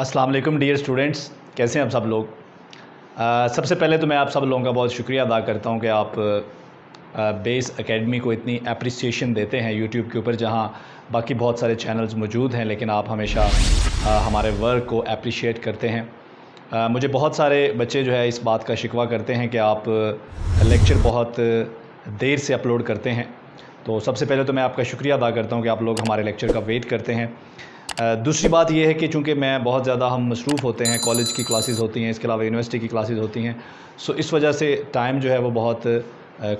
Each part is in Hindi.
अस्सलाम वालेकुम डियर स्टूडेंट्स, कैसे हैं आप सब लोग। सबसे पहले तो मैं आप सब लोगों का बहुत शुक्रिया अदा करता हूं कि आप बेस एकेडमी को इतनी अप्रिसिएशन देते हैं यूट्यूब के ऊपर, जहां बाकी बहुत सारे चैनल्स मौजूद हैं, लेकिन आप हमेशा हमारे वर्क को अप्रिशिएट करते हैं। मुझे बहुत सारे बच्चे जो है इस बात का शिकवा करते हैं कि आप लेक्चर बहुत देर से अपलोड करते हैं। तो सबसे पहले तो मैं आपका शुक्रिया अदा करता हूं कि आप लोग हमारे लेक्चर का वेट करते हैं। दूसरी बात यह है कि चूँकि मैं बहुत ज़्यादा हम मसरूफ़ होते हैं, कॉलेज की क्लासेस होती हैं, इसके अलावा यूनिवर्सिटी की क्लासेस होती हैं, सो इस वजह से टाइम जो है वो बहुत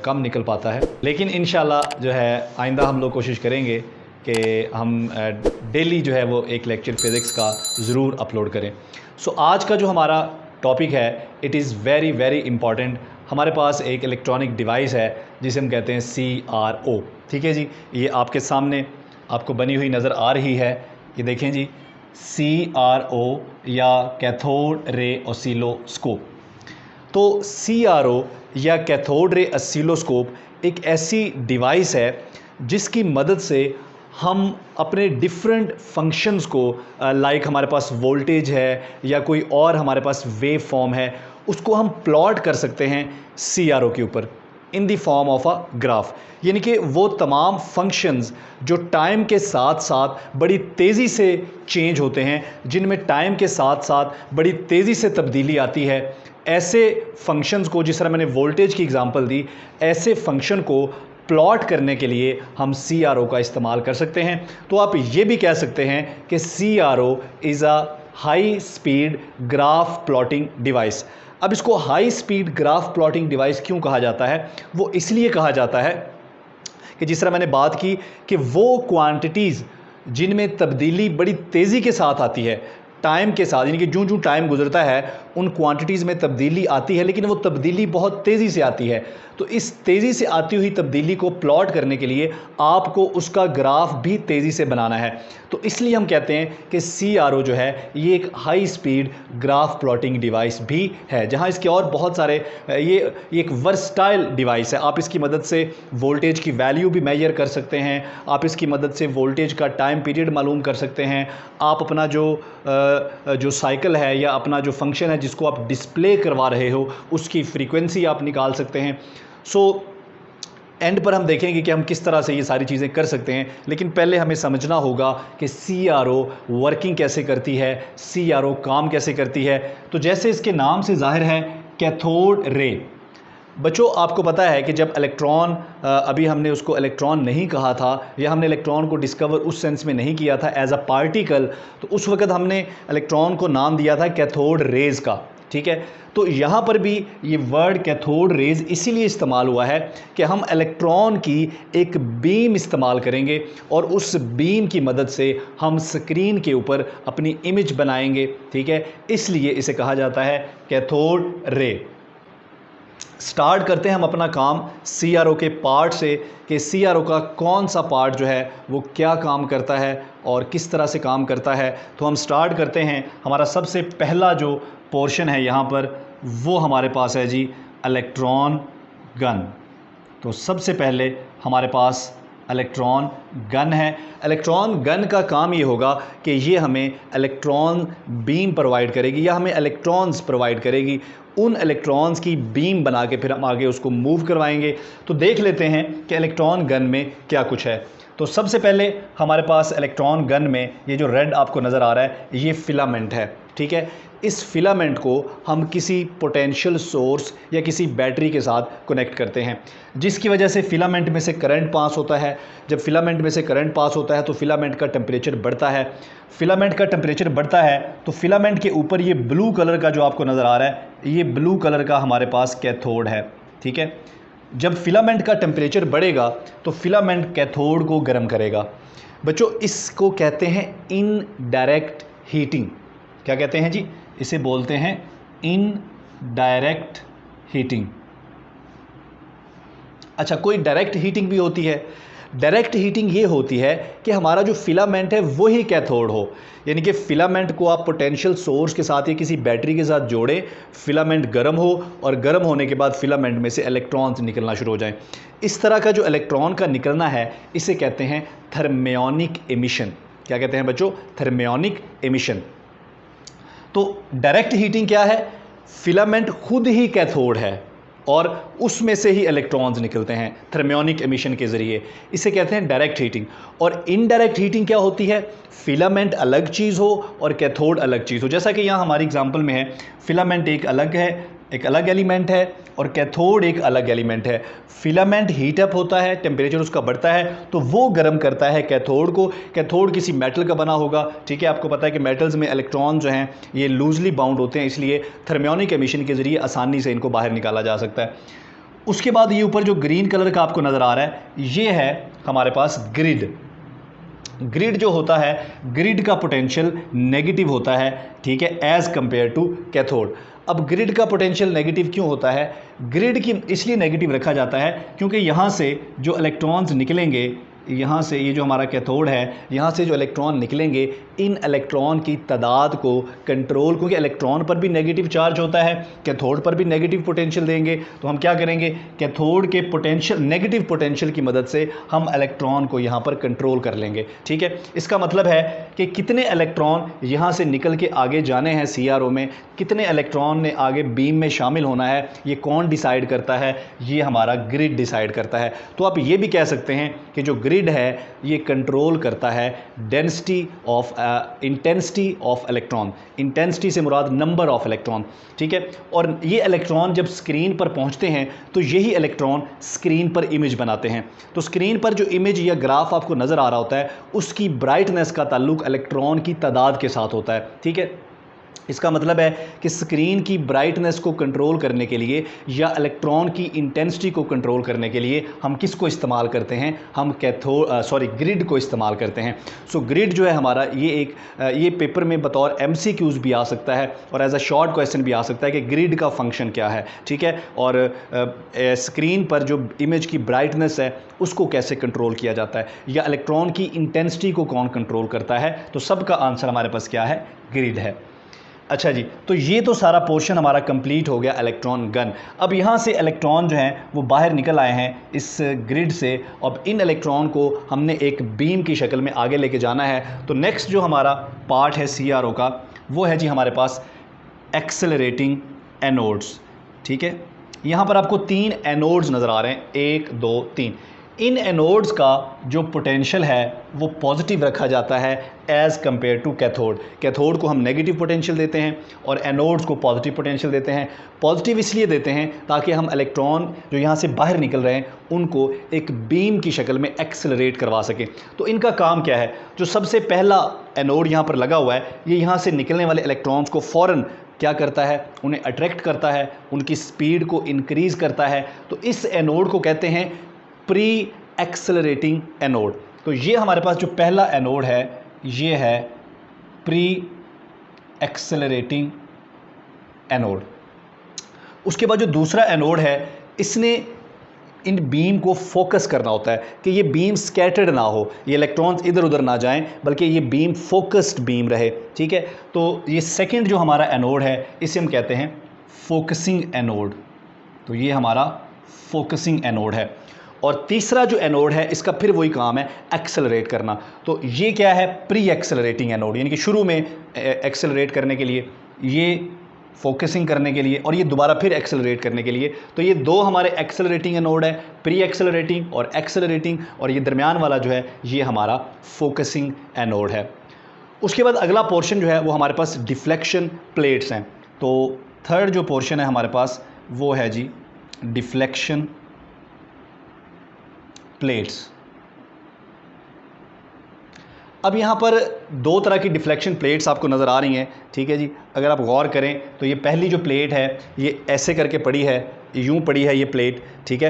कम निकल पाता है। लेकिन इंशाल्लाह जो है आइंदा हम लोग कोशिश करेंगे कि हम डेली जो है वो एक लेक्चर फ़िज़िक्स का ज़रूर अपलोड करें। सो आज का जो हमारा टॉपिक है, it is very very important. हमारे पास एक इलेक्ट्रॉनिक डिवाइस है जिसे हम कहते हैं CRO। ठीक है जी, ये आपके सामने आपको बनी हुई नज़र आ रही है। ये देखें जी, CRO या कैथोड रे ऑसिलोस्कोप। तो CRO या कैथोड रे ऑसिलोस्कोप एक ऐसी डिवाइस है जिसकी मदद से हम अपने डिफरेंट फंक्शंस को लाइक हमारे पास वोल्टेज है या कोई और हमारे पास वेव फॉर्म है, उसको हम प्लॉट कर सकते हैं CRO के ऊपर in the form of a graph. यानी कि वो तमाम फंक्शंस जो टाइम के साथ साथ बड़ी तेज़ी से चेंज होते हैं, जिनमें टाइम के साथ साथ बड़ी तेज़ी से तब्दीली आती है, ऐसे फंक्शंस को, जिस तरह मैंने वोल्टेज की एग्जांपल दी, ऐसे फंक्शन को प्लॉट करने के लिए हम CRO का इस्तेमाल कर सकते हैं। तो आप ये भी कह सकते हैं कि CRO is a high speed graph plotting device. अब इसको high speed graph plotting device क्यों कहा जाता है? वो इसलिए कहा जाता है कि जिस तरह मैंने बात की कि वो क्वांटिटीज़ जिनमें तब्दीली बड़ी तेज़ी के साथ आती है, टाइम के साथ, यानी कि जूँ जूँ टाइम गुजरता है उन क्वांटिटीज़ में तब्दीली आती है, लेकिन वो तब्दीली बहुत तेज़ी से आती है। तो इस तेज़ी से आती हुई तब्दीली को प्लॉट करने के लिए आपको उसका ग्राफ भी तेज़ी से बनाना है। तो इसलिए हम कहते हैं कि CRO जो है ये एक high speed graph plotting device भी है, जहां इसके और बहुत सारे ये एक वर्सटाइल डिवाइस है। आप इसकी मदद से वोल्टेज की वैल्यू भी मेजर कर सकते हैं, आप इसकी मदद से वोल्टेज का टाइम पीरियड मालूम कर सकते हैं, आप अपना जो साइकिल है या अपना जो फंक्शन है जिसको आप डिस्प्ले करवा रहे हो उसकी फ्रीक्वेंसी आप निकाल सकते हैं। सो एंड पर हम देखेंगे कि हम किस तरह से ये सारी चीज़ें कर सकते हैं, लेकिन पहले हमें समझना होगा कि CRO वर्किंग कैसे करती है, CRO काम कैसे करती है। तो जैसे इसके नाम से जाहिर है, कैथोड रे। बच्चों, आपको पता है कि जब इलेक्ट्रॉन, अभी हमने उसको इलेक्ट्रॉन नहीं कहा था, या हमने इलेक्ट्रॉन को डिस्कवर उस सेंस में नहीं किया था एज अ पार्टिकल, तो उस वक्त हमने इलेक्ट्रॉन को नाम दिया था कैथोड रेज का। ठीक है, तो यहाँ पर भी ये वर्ड कैथोड रेज इसीलिए इस्तेमाल हुआ है कि हम इलेक्ट्रॉन की एक बीम इस्तेमाल करेंगे और उस बीम की मदद से हम स्क्रीन के ऊपर अपनी इमेज बनाएंगे। ठीक है, इसलिए इसे कहा जाता है कैथोड रे। स्टार्ट करते हैं हम अपना काम CRO के पार्ट से कि CRO का कौन सा पार्ट जो है वो क्या काम करता है और किस तरह से काम करता है। तो हम स्टार्ट करते हैं। हमारा सबसे पहला जो पोर्शन है यहाँ पर, वो हमारे पास है जी इलेक्ट्रॉन गन। तो सबसे पहले हमारे पास इलेक्ट्रॉन गन है। इलेक्ट्रॉन गन का काम ये होगा कि ये हमें इलेक्ट्रॉन बीम प्रोवाइड करेगी या हमें इलेक्ट्रॉन्स प्रोवाइड करेगी। उन इलेक्ट्रॉन्स की बीम बना के फिर हम आगे उसको मूव करवाएंगे। तो देख लेते हैं कि इलेक्ट्रॉन गन में क्या कुछ है। तो सबसे पहले हमारे पास इलेक्ट्रॉन गन में ये जो रेड आपको नज़र आ रहा है, ये फिलामेंट है। ठीक है, इस फिलामेंट को हम किसी पोटेंशियल सोर्स या किसी बैटरी के साथ कनेक्ट करते हैं, जिसकी वजह से फिलामेंट में से करंट पास होता है। जब फिलामेंट में से करंट पास होता है तो फिलामेंट का टेम्परेचर बढ़ता है। फिलामेंट का टेम्परेचर बढ़ता है तो फिलामेंट के ऊपर ये ब्लू कलर का जो आपको नज़र आ रहा है, ये ब्लू कलर का हमारे पास कैथोड है। ठीक है, जब फिलामेंट का टेम्परेचर बढ़ेगा तो फिलामेंट कैथोड को गर्म करेगा। बच्चों, इसको कहते हैं इनडायरेक्ट हीटिंग। क्या कहते हैं जी? इसे बोलते हैं इनडायरेक्ट हीटिंग। अच्छा, कोई डायरेक्ट हीटिंग भी होती है। डायरेक्ट हीटिंग ये होती है कि हमारा जो फिलामेंट है वही कैथोड हो, यानी कि फिलामेंट को आप पोटेंशियल सोर्स के साथ या किसी बैटरी के साथ जोड़ें, फिलामेंट गर्म हो और गर्म होने के बाद फिलामेंट में से इलेक्ट्रॉन्स निकलना शुरू हो जाएं। इस तरह का जो इलेक्ट्रॉन का निकलना है, इसे कहते हैं थर्मियोनिक एमिशन। क्या कहते हैं बच्चों? Thermionic emission. तो डायरेक्ट हीटिंग क्या है? फिलामेंट खुद ही कैथोड है और उसमें से ही इलेक्ट्रॉन्स निकलते हैं थर्मियोनिक एमिशन के ज़रिए, इसे कहते हैं डायरेक्ट हीटिंग। और इनडायरेक्ट हीटिंग क्या होती है? फिलामेंट अलग चीज़ हो और कैथोड अलग चीज़ हो। जैसा कि यहाँ हमारी एग्जांपल में है, फिलामेंट एक अलग है, एक अलग एलिमेंट है, और कैथोड एक अलग एलिमेंट है। फिलामेंट हीट अप होता है, टेम्परेचर उसका बढ़ता है तो वो गर्म करता है कैथोड को। कैथोड किसी मेटल का बना होगा, ठीक है, आपको पता है कि मेटल्स में इलेक्ट्रॉन जो हैं ये लूजली बाउंड होते हैं, इसलिए थर्मियोनिक एमिशन के ज़रिए आसानी से इनको बाहर निकाला जा सकता है। उसके बाद ये ऊपर जो ग्रीन कलर का आपको नज़र आ रहा है, ये है हमारे पास ग्रिड। ग्रिड जो होता है, ग्रिड का पोटेंशियल नेगेटिव होता है, ठीक है, एज़ कंपेयर टू कैथोड। अब ग्रिड का पोटेंशियल नेगेटिव क्यों होता है? ग्रिड की इसलिए नेगेटिव रखा जाता है क्योंकि यहाँ से जो इलेक्ट्रॉन्स निकलेंगे, यहाँ से ये जो हमारा कैथोड है, यहाँ से जो इलेक्ट्रॉन निकलेंगे, इन इलेक्ट्रॉन की तादाद को कंट्रोल, क्योंकि इलेक्ट्रॉन पर भी नेगेटिव चार्ज होता है, कैथोड पर भी नेगेटिव पोटेंशियल देंगे, तो हम क्या करेंगे? कैथोड के पोटेंशियल, नेगेटिव पोटेंशियल की मदद से हम इलेक्ट्रॉन को यहाँ पर कंट्रोल कर लेंगे, ठीक है। इसका मतलब है कि कितने इलेक्ट्रॉन यहाँ से निकल के आगे जाने हैं CRO में, कितने इलेक्ट्रॉन ने आगे बीम में शामिल होना है, ये कौन डिसाइड करता है? ये हमारा ग्रिड डिसाइड करता है। तो आप ये भी कह सकते हैं कि जो ग्रिड है ये कंट्रोल करता है density of intensity of electron. Intensity से मुराद नंबर ऑफ इलेक्ट्रॉन, ठीक है। और ये इलेक्ट्रॉन जब स्क्रीन पर पहुंचते हैं तो यही इलेक्ट्रॉन स्क्रीन पर इमेज बनाते हैं। तो स्क्रीन पर जो इमेज या ग्राफ आपको नज़र आ रहा होता है, उसकी ब्राइटनेस का ताल्लुक इलेक्ट्रॉन की तादाद के साथ होता है, ठीक है। इसका मतलब है कि स्क्रीन की ब्राइटनेस को कंट्रोल करने के लिए या इलेक्ट्रॉन की इंटेंसिटी को कंट्रोल करने के लिए हम किसको इस्तेमाल करते हैं? हम ग्रिड को इस्तेमाल करते हैं। सो ग्रिड जो है हमारा, ये पेपर में बतौर MCQs भी आ सकता है और एज अ शॉर्ट क्वेश्चन भी आ सकता है कि ग्रिड का फंक्शन क्या है, ठीक है, और स्क्रीन पर जो इमेज की ब्राइटनेस है उसको कैसे कंट्रोल किया जाता है, या इलेक्ट्रॉन की इंटेंसिटी को कौन कंट्रोल करता है। तो सबका आंसर हमारे पास क्या है? ग्रिड है। अच्छा जी, तो ये तो सारा पोर्शन हमारा कंप्लीट हो गया इलेक्ट्रॉन गन। अब यहाँ से इलेक्ट्रॉन जो हैं वो बाहर निकल आए हैं इस ग्रिड से। अब इन इलेक्ट्रॉन को हमने एक बीम की शक्ल में आगे लेके जाना है। तो नेक्स्ट जो हमारा पार्ट है CRO का, वो है जी हमारे पास एक्सेलरेटिंग एनोड्स, ठीक है। यहाँ पर आपको 3 एनोड्स नज़र आ रहे हैं, 1 2 3। इन एनोड्स का जो पोटेंशियल है वो पॉजिटिव रखा जाता है as compare to cathode. Cathode को हम नेगेटिव पोटेंशियल देते हैं और एनोड्स को पॉजिटिव पोटेंशियल देते हैं। पॉजिटिव इसलिए देते हैं ताकि हम इलेक्ट्रॉन जो यहाँ से बाहर निकल रहे हैं उनको एक बीम की शक्ल में एक्सेलरेट करवा सकें। तो इनका काम क्या है? जो सबसे पहला एनोड यहाँ पर लगा हुआ है, ये यहाँ से निकलने वाले इलेक्ट्रॉन्स को फ़ौरन क्या करता है? उन्हें अट्रैक्ट करता है, उनकी स्पीड को इंक्रीज़ करता है। तो इस एनोड को कहते हैं प्री एक्सेलरेटिंग एनोड। तो ये हमारे पास जो पहला एनोड है ये है प्री एक्सेलरेटिंग एनोड। उसके बाद जो दूसरा एनोड है, इसने इन बीम को फोकस करना होता है कि ये बीम स्कैटर्ड ना हो, ये इलेक्ट्रॉन्स इधर उधर ना जाएं, बल्कि ये बीम फोकस्ड बीम रहे, ठीक है। तो ये सेकंड जो हमारा एनोड है इसे हम कहते हैं फोकसिंग एनोड। तो ये हमारा फोकसिंग एनोड है। और तीसरा जो एनोड है इसका फिर वही काम है एक्सेलरेट करना। तो ये क्या है? प्री एक्सेलरेटिंग एनोड, यानी कि शुरू में एक्सेलरेट करने के लिए, ये फोकसिंग करने के लिए, और ये दोबारा फिर एक्सेलरेट करने के लिए। तो ये दो हमारे एक्सेलरेटिंग एनोड है, प्री एक्सेलरेटिंग और एक्सेलरेटिंग, और ये दरमियान वाला जो है ये हमारा फोकसिंग एनोड है। उसके बाद अगला पोर्शन जो है वो हमारे पास डिफ्लेक्शन प्लेट्स हैं। तो थर्ड जो पोर्शन है हमारे पास वो है जी डिफ्लेक्शन प्लेट्स। अब यहाँ पर दो तरह की डिफ्लेक्शन प्लेट्स आपको नज़र आ रही हैं, ठीक है जी। अगर आप गौर करें तो ये पहली जो प्लेट है ये ऐसे करके पड़ी है, यूँ पड़ी है ये प्लेट, ठीक है।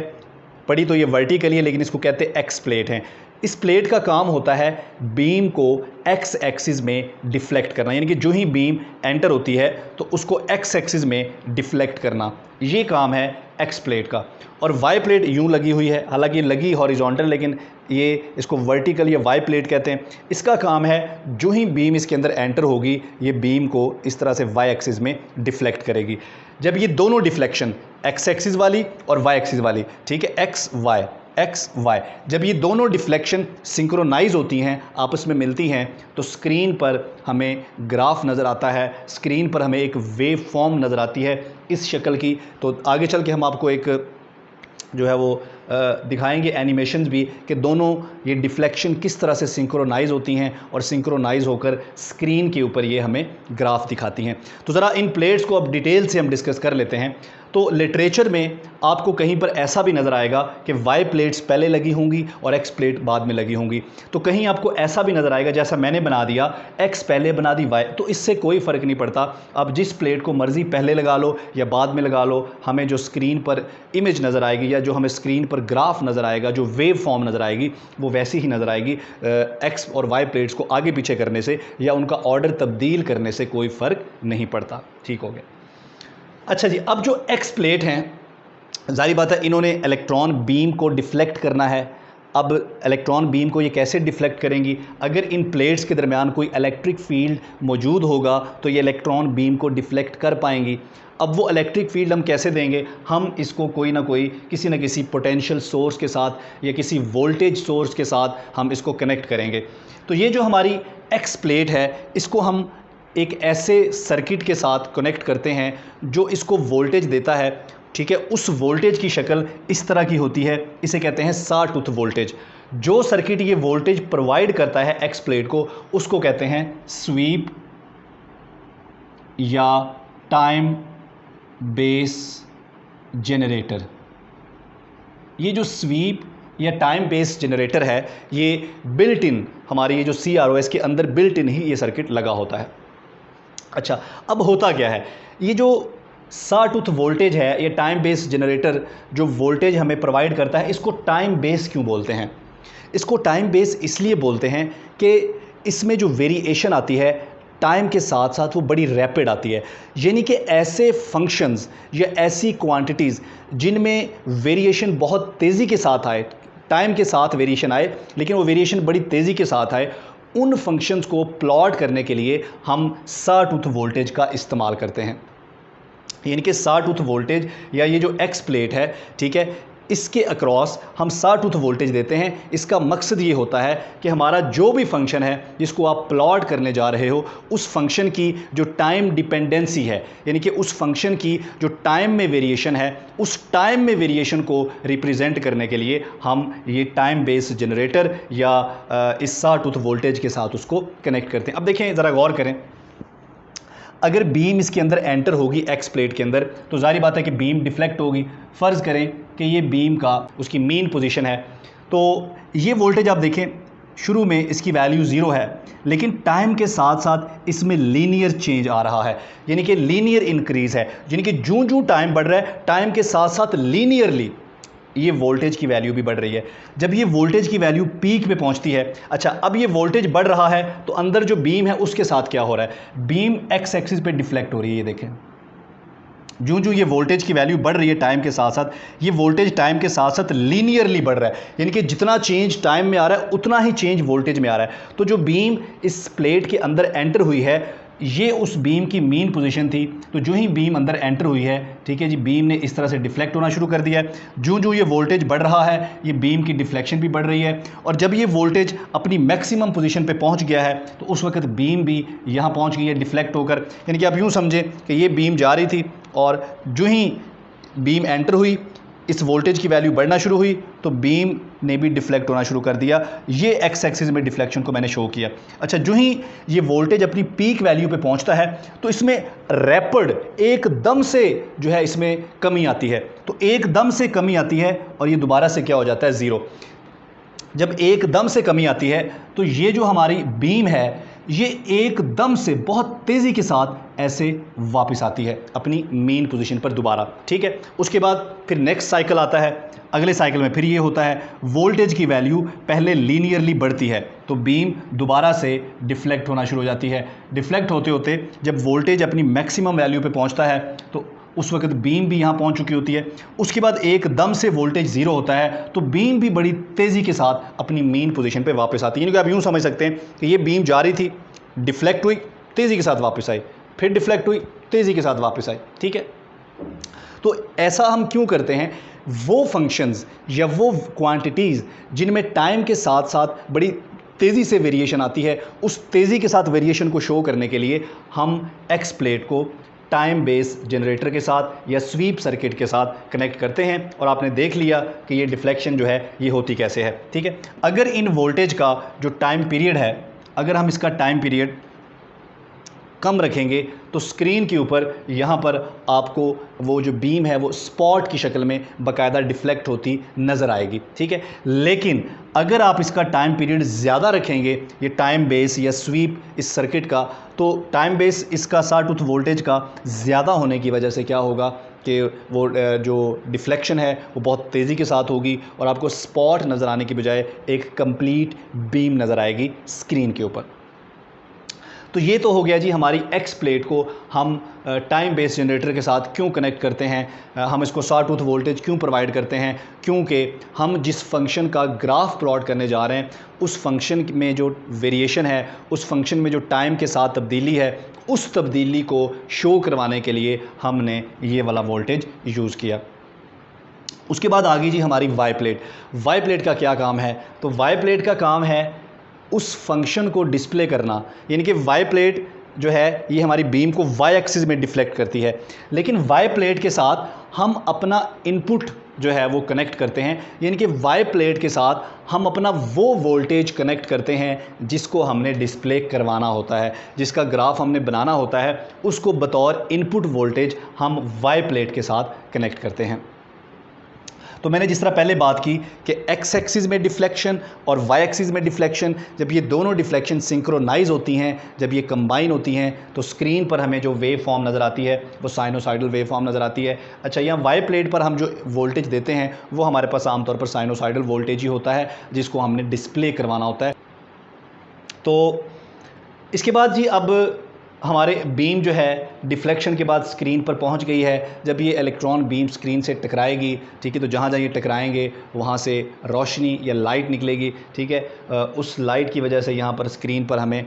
पड़ी तो ये वर्टिकली है लेकिन इसको कहते हैं एक्स प्लेट हैं। इस प्लेट का काम होता है बीम को एक्स एक्सिस में डिफ्लेक्ट करना, यानी कि जो ही बीम एंटर होती है तो उसको एक्स एक्सिस में डिफ्लेक्ट करना, ये काम है एक्स प्लेट का। और वाई प्लेट यूँ लगी हुई है, हालांकि लगी हॉरिजॉन्टल लेकिन ये इसको वर्टिकल या वाई प्लेट कहते हैं। इसका काम है जो ही बीम इसके अंदर एंटर होगी ये बीम को इस तरह से वाई एक्सिस में डिफ्लेक्ट करेगी। जब ये दोनों डिफ्लेक्शन एक्स एक्सिस वाली और वाई एक्सिस वाली, ठीक है, एक्स वाई, एक्स वाई। जब ये दोनों डिफ्लेक्शन सिंक्रोनाइज होती हैं, आपस में मिलती हैं, तो स्क्रीन पर हमें ग्राफ नज़र आता है, स्क्रीन पर हमें एक वेव फॉर्म नज़र आती है इस शक्ल की। तो आगे चल के हम आपको एक जो है वो दिखाएंगे एनिमेशंस भी कि दोनों ये डिफ्लेक्शन किस तरह से सिंक्रोनाइज़ होती हैं और सिंक्रोनाइज़ होकर स्क्रीन के ऊपर ये हमें ग्राफ दिखाती हैं। तो ज़रा इन प्लेट्स को अब डिटेल से हम डिस्कस कर लेते हैं। तो लिटरेचर में आपको कहीं पर ऐसा भी नज़र आएगा कि वाई प्लेट्स पहले लगी होंगी और एक्स प्लेट बाद में लगी होंगी। तो कहीं आपको ऐसा भी नज़र आएगा जैसा मैंने बना दिया, एक्स पहले बना दी वाई, तो इससे कोई फ़र्क नहीं पड़ता। अब जिस प्लेट को मर्ज़ी पहले लगा लो या बाद में लगा लो, हमें जो स्क्रीन पर इमेज नज़र आएगी या जो हमें स्क्रीन पर ग्राफ नज़र आएगा, जो वेव फॉर्म नज़र आएगी, वो वैसी ही नज़र आएगी। एक्स और वाई प्लेट्स को आगे पीछे करने से या उनका ऑर्डर तब्दील करने से कोई फ़र्क नहीं पड़ता। ठीक हो गया। अच्छा जी, अब जो एक्स प्लेट हैं, जाहिर बात है इन्होंने इलेक्ट्रॉन बीम को डिफ्लेक्ट करना है। अब इलेक्ट्रॉन बीम को ये कैसे डिफ्लेक्ट करेंगी? अगर इन प्लेट्स के दरमियान कोई इलेक्ट्रिक फील्ड मौजूद होगा तो ये इलेक्ट्रॉन बीम को डिफ्लेक्ट कर पाएंगी। अब वो इलेक्ट्रिक फील्ड हम कैसे देंगे? हम इसको कोई ना कोई किसी न किसी पोटेंशियल सोर्स के साथ या किसी वोल्टेज सोर्स के साथ हम इसको कनेक्ट करेंगे। तो ये जो हमारी एक्स प्लेट है, इसको हम एक ऐसे सर्किट के साथ कनेक्ट करते हैं जो इसको वोल्टेज देता है। ठीक है, उस वोल्टेज की शक्ल इस तरह की होती है, इसे कहते हैं सॉटूथ वोल्टेज। जो सर्किट ये वोल्टेज प्रोवाइड करता है एक्स प्लेट को, उसको कहते हैं स्वीप या टाइम बेस जनरेटर। ये जो स्वीप या टाइम बेस जनरेटर है, ये बिल्ट इन हमारी ये जो CROS के अंदर बिल्ट इन ही ये सर्किट लगा होता है। अच्छा, अब होता क्या है? ये जो सॉटूथ वोल्टेज है, ये टाइम बेस जनरेटर जो वोल्टेज हमें प्रोवाइड करता है, इसको टाइम बेस क्यों बोलते हैं? इसको टाइम बेस इसलिए बोलते हैं कि इसमें जो वेरिएशन आती है टाइम के साथ साथ वो बड़ी रैपिड आती है। यानी कि ऐसे फंक्शंस या ऐसी क्वांटिटीज़ जिनमें वेरिएशन बहुत तेज़ी के साथ आए, टाइम के साथ वेरिएशन आए लेकिन वो वेरिएशन बड़ी तेज़ी के साथ आए, उन फंक्शंस को प्लॉट करने के लिए हम सॉटूथ वोल्टेज का इस्तेमाल करते हैं। यानी कि सॉटूथ वोल्टेज या ये जो एक्स प्लेट है, ठीक है, इसके अक्रॉस हम सॉटूथ वोल्टेज देते हैं। इसका मकसद ये होता है कि हमारा जो भी फंक्शन है जिसको आप प्लॉट करने जा रहे हो, उस फंक्शन की जो टाइम डिपेंडेंसी है, यानी कि उस फंक्शन की जो टाइम में वेरिएशन है, उस टाइम में वेरिएशन को रिप्रेजेंट करने के लिए हम ये टाइम बेस जनरेटर या इस सॉटूथ वोल्टेज के साथ उसको कनेक्ट करते हैं। अब देखें, ज़रा गौर करें, अगर बीम इसके अंदर एंटर होगी एक्स प्लेट के अंदर, तो जारी बात है कि बीम डिफ्लेक्ट होगी। फ़र्ज़ करें कि ये बीम का उसकी मीन पोजीशन है, तो ये वोल्टेज आप देखें शुरू में इसकी वैल्यू 0 है, लेकिन टाइम के साथ साथ इसमें लीनियर चेंज आ रहा है, यानी कि लीनियर इंक्रीज़ है। यानी कि जूँ जूँ टाइम बढ़ रहा है, टाइम के साथ साथ लीनियरली ये वोल्टेज की वैल्यू भी बढ़ रही है। जब ये वोल्टेज की वैल्यू पीक पे पहुंचती है, अच्छा अब ये वोल्टेज बढ़ रहा है तो अंदर जो बीम है उसके साथ क्या हो रहा है? बीम एक्स एक्सिस पे डिफ्लेक्ट हो रही है। ये देखें, जूँ जूँ ये वोल्टेज की वैल्यू बढ़ रही है टाइम के साथ साथ, ये वोल्टेज टाइम के साथ साथ लीनियरली बढ़ रहा है, यानी कि जितना चेंज टाइम में आ रहा है उतना ही चेंज वोल्टेज में आ रहा है। तो जो बीम इस प्लेट के अंदर एंटर हुई है, ये उस बीम की मीन पोजीशन थी। तो जो ही बीम अंदर एंटर हुई है, ठीक है जी, बीम ने इस तरह से डिफ्लेक्ट होना शुरू कर दिया है। जूँ जूँ ये वोल्टेज बढ़ रहा है, ये बीम की डिफ्लेक्शन भी बढ़ रही है, और जब ये वोल्टेज अपनी मैक्सिमम पोजीशन पे पहुंच गया है तो उस वक्त बीम भी यहाँ पहुंच गई है डिफ्लेक्ट होकर। यानी कि आप यूँ समझें कि ये बीम जा रही थी और जो ही बीम एंटर हुई, इस वोल्टेज की वैल्यू बढ़ना शुरू हुई तो बीम ने भी डिफ्लेक्ट होना शुरू कर दिया। ये एक्स एक्सिस में डिफ्लेक्शन को मैंने शो किया। अच्छा, जो ही ये वोल्टेज अपनी पीक वैल्यू पे पहुंचता है तो इसमें रैपिड एकदम से जो है इसमें कमी आती है। तो एकदम से कमी आती है और ये दोबारा से क्या हो जाता है? 0। जब एकदम से कमी आती है तो ये जो हमारी बीम है, ये एकदम से बहुत तेज़ी के साथ ऐसे वापस आती है अपनी मेन पोजीशन पर दोबारा। ठीक है, उसके बाद फिर नेक्स्ट साइकिल आता है। अगले साइकिल में फिर ये होता है, वोल्टेज की वैल्यू पहले लीनियरली बढ़ती है तो बीम दोबारा से डिफ्लेक्ट होना शुरू हो जाती है। डिफ्लेक्ट होते होते जब वोल्टेज अपनी मैक्सिमम वैल्यू पे पहुंचता है तो उस वक्त बीम भी यहाँ पहुँच चुकी होती है। उसके बाद एकदम से वोल्टेज 0 होता है तो बीम भी बड़ी तेज़ी के साथ अपनी मेन पोजीशन पे वापस आती है। यानी कि आप यूँ समझ सकते हैं कि ये बीम जा रही थी, डिफ्लेक्ट हुई, तेज़ी के साथ वापस आई, फिर डिफ्लेक्ट हुई, तेज़ी के साथ वापस आई। ठीक है, तो ऐसा हम क्यों करते हैं? वो फंक्शंस या वो क्वांटिटीज़ जिनमें टाइम के साथ साथ बड़ी तेज़ी से वेरिएशन आती है, उस तेज़ी के साथ वेरिएशन को शो करने के लिए हम एक्स प्लेट को टाइम बेस जनरेटर के साथ या स्वीप सर्किट के साथ कनेक्ट करते हैं। और आपने देख लिया कि ये डिफ्लेक्शन जो है ये होती कैसे है। ठीक है, अगर इन वोल्टेज का जो टाइम पीरियड है, अगर हम इसका टाइम पीरियड कम रखेंगे तो स्क्रीन के ऊपर यहाँ पर आपको वो जो बीम है वो स्पॉट की शक्ल में बाकायदा डिफ्लेक्ट होती नज़र आएगी। ठीक है, लेकिन अगर आप इसका टाइम पीरियड ज़्यादा रखेंगे, ये टाइम बेस या स्वीप इस सर्किट का, तो टाइम बेस इसका साटूथ वोल्टेज का ज़्यादा होने की वजह से क्या होगा कि वो जो डिफ्लेक्शन है वो बहुत तेज़ी के साथ होगी और आपको स्पॉट नज़र आने की बजाय एक कंप्लीट बीम नज़र आएगी स्क्रीन के ऊपर। तो ये तो हो गया जी हमारी एक्स प्लेट को हम टाइम बेस जनरेटर के साथ क्यों कनेक्ट करते हैं, हम इसको सॉटूथ वोल्टेज क्यों प्रोवाइड करते हैं, क्योंकि हम जिस फंक्शन का ग्राफ प्लॉट करने जा रहे हैं उस फंक्शन में जो वेरिएशन है, उस फंक्शन में जो टाइम के साथ तब्दीली है, उस तब्दीली को शो करवाने के लिए हमने ये वाला वोल्टेज यूज़ किया। उसके बाद आ गई जी हमारी वाई प्लेट। वाई प्लेट का क्या काम है? तो वाई प्लेट का काम है उस फंक्शन को डिस्प्ले करना, यानी कि वाई प्लेट जो है ये हमारी बीम को वाई एक्सिस में डिफ्लेक्ट करती है, लेकिन वाई प्लेट के साथ हम अपना इनपुट जो है वो कनेक्ट करते हैं, यानी कि वाई प्लेट के साथ हम अपना वो वोल्टेज कनेक्ट करते हैं जिसको हमने डिस्प्ले करवाना होता है, जिसका ग्राफ हमने बनाना होता है, उसको बतौर इनपुट वोल्टेज हम वाई प्लेट के साथ कनेक्ट करते हैं। तो मैंने जिस तरह पहले बात की कि एक्स एक्सिस में डिफ्लेक्शन और वाई एक्सिस में डिफ्लेक्शन, जब ये दोनों डिफ्लेक्शन सिंक्रोनाइज होती हैं, जब ये कंबाइन होती हैं, तो स्क्रीन पर हमें जो वेव फॉर्म नज़र आती है वो साइनोसाइडल वेव फॉर्म नज़र आती है। अच्छा, यहाँ वाई प्लेट पर हम जो वोल्टेज देते हैं वो हमारे पास आमतौर पर साइनोसाइडल वोल्टेज ही होता है जिसको हमने डिस्प्ले करवाना होता है। तो इसके बाद जी अब हमारे बीम जो है डिफ्लेक्शन के बाद स्क्रीन पर पहुंच गई है। जब ये इलेक्ट्रॉन बीम स्क्रीन से टकराएगी, ठीक है, तो जहाँ जहाँ ये टकराएंगे वहाँ से रोशनी या लाइट निकलेगी। ठीक है, उस लाइट की वजह से यहाँ पर स्क्रीन पर हमें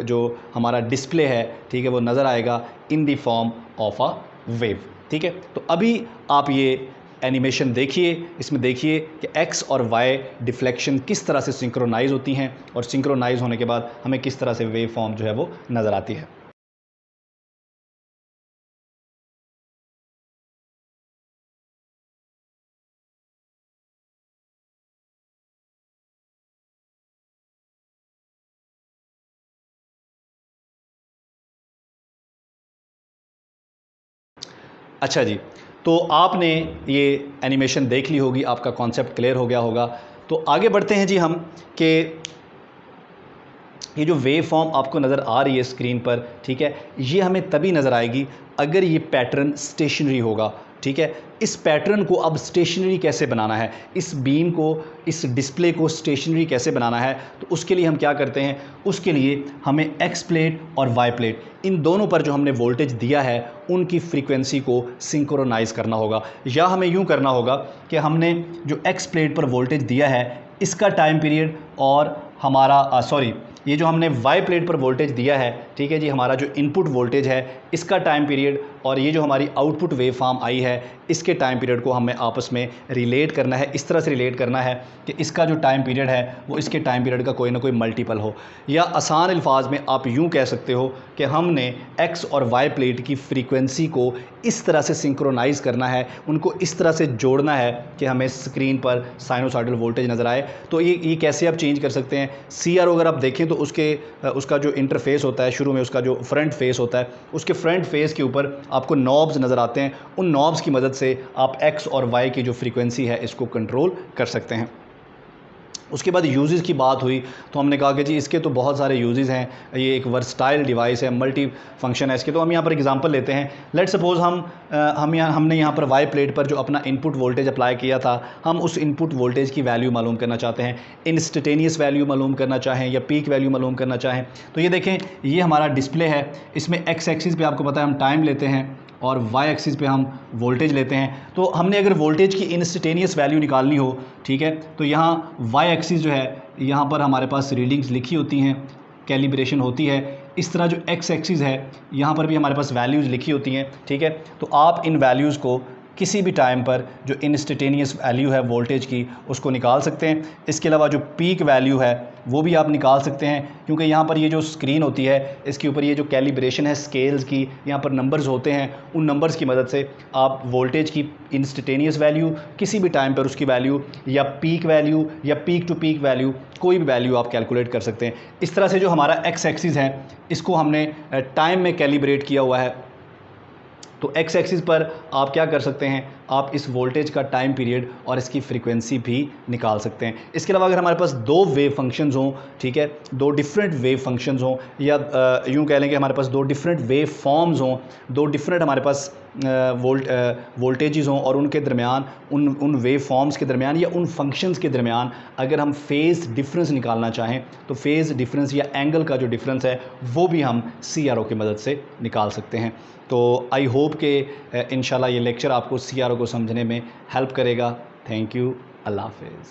जो हमारा डिस्प्ले है, ठीक है, वो नज़र आएगा in the form of a wave. ठीक है, तो अभी आप ये एनिमेशन देखिए, इसमें देखिए कि एक्स और वाई डिफ्लेक्शन किस तरह से सिंक्रोनाइज़ होती हैं और सिंक्रोनाइज़ होने के बाद हमें किस तरह से वेव फॉर्म जो है वो नज़र आती है। अच्छा जी, तो आपने ये एनिमेशन देख ली होगी, आपका कॉन्सेप्ट क्लियर हो गया होगा। तो आगे बढ़ते हैं जी हम कि ये जो वेव फॉर्म आपको नज़र आ रही है स्क्रीन पर, ठीक है, ये हमें तभी नज़र आएगी अगर ये पैटर्न स्टेशनरी होगा। ठीक है, इस पैटर्न को अब स्टेशनरी कैसे बनाना है, इस बीम को, इस डिस्प्ले को स्टेशनरी कैसे बनाना है, तो उसके लिए हम क्या करते हैं, उसके लिए हमें एक्स प्लेट और वाई प्लेट इन दोनों पर जो हमने वोल्टेज दिया है उनकी फ्रीक्वेंसी को सिंक्रोनाइज़ करना होगा। या हमें यूँ करना होगा कि हमने जो एक्स प्लेट पर वोल्टेज दिया है इसका टाइम पीरियड और हमारा ये जो हमने वाई प्लेट पर वोल्टेज दिया है, ठीक है जी, हमारा जो इनपुट वोल्टेज है इसका टाइम पीरियड और ये जो हमारी आउटपुट वेव फॉर्म आई है इसके टाइम पीरियड को हमें आपस में रिलेट करना है। इस तरह से रिलेट करना है कि इसका जो टाइम पीरियड है वो इसके टाइम पीरियड का कोई ना कोई मल्टीपल हो। या आसान अल्फाज में आप यूँ कह सकते हो कि हमने एक्स और वाई प्लेट की फ्रीक्वेंसी को इस तरह से सिंक्रोनाइज़ करना है, उनको इस तरह से जोड़ना है कि हमें स्क्रीन पर साइनोसाइडल वोल्टेज नज़र आए। तो ये कैसे आप चेंज कर सकते हैं? CRO अगर आप देखें तो उसका जो इंटरफेस होता है, शुरू में उसका जो फ्रंट फेस होता है, उसके फ्रंट फेस के ऊपर आपको नॉब्स नज़र आते हैं। उन नॉब्स की मदद से आप एक्स और वाई की जो फ्रीक्वेंसी है इसको कंट्रोल कर सकते हैं। उसके बाद यूजेस की बात हुई तो हमने कहा कि जी इसके तो बहुत सारे यूजेस हैं, ये एक वर्सटाइल डिवाइस है, मल्टी फंक्शन है इसके। तो हम यहाँ पर एग्जांपल लेते हैं। लेट्स सपोज़ हमने यहाँ पर वाई प्लेट पर जो अपना इनपुट वोल्टेज अप्लाई किया था, हम उस इनपुट वोल्टेज की वैल्यू मालूम करना चाहते हैं, इंस्टेंटेनियस वैल्यू मालूम करना चाहें या पीक वैल्यू मालूम करना चाहें। तो ये देखें, ये हमारा डिस्प्ले है, इसमें एक्स एक्सिस पे आपको पता है हम टाइम लेते हैं और वाई एक्सिस पे हम वोल्टेज लेते हैं। तो हमने अगर वोल्टेज की इंस्टेंटेनियस वैल्यू निकालनी हो, ठीक है, तो यहाँ वाई एक्सिस जो है यहाँ पर हमारे पास रीडिंग्स लिखी होती हैं, कैलिब्रेशन होती है, इस तरह जो एक्स एक्सिस है यहाँ पर भी हमारे पास वैल्यूज़ लिखी होती हैं, ठीक है। तो आप इन वैल्यूज़ को किसी भी टाइम पर जो इंस्टेंटेनियस वैल्यू है वोल्टेज की उसको निकाल सकते हैं। इसके अलावा जो पीक वैल्यू है वो भी आप निकाल सकते हैं, क्योंकि यहाँ पर ये जो स्क्रीन होती है इसके ऊपर ये जो कैलिब्रेशन है स्केल्स की, यहाँ पर नंबर्स होते हैं, उन नंबर्स की मदद से आप वोल्टेज की इंस्टेंटेनियस वैल्यू किसी भी टाइम पर उसकी वैल्यू या पीक वैल्यू या पीक टू पीक वैल्यू कोई भी वैल्यू आप कैलकुलेट कर सकते हैं। इस तरह से जो हमारा एक्स एक्सिस है इसको हमने टाइम में कैलिब्रेट किया हुआ है। तो एक्स एक्सिस पर आप क्या कर सकते हैं, आप इस वोल्टेज का टाइम पीरियड और इसकी फ्रीक्वेंसी भी निकाल सकते हैं। इसके अलावा अगर हमारे पास दो वेव फंक्शंस हों, ठीक है, दो डिफरेंट वेव फंक्शंस हों, या यूँ कह लें कि हमारे पास दो डिफरेंट वेव फॉर्म्स हों, दो डिफरेंट हमारे पास वोल्टेजेस हों, और उनके दरमियान उन वेव फॉर्म्स के दरमियान या उन फंक्शंस के दरमियान अगर हम फेज़ डिफरेंस निकालना चाहें तो फेज़ डिफरेंस या एंगल का जो डिफरेंस है वो भी हम CRO की मदद से निकाल सकते हैं। तो आई होप कि इंशाल्लाह ये लेक्चर आपको CRO को समझने में हेल्प करेगा। Thank you. अल्लाह हाफ़िज़।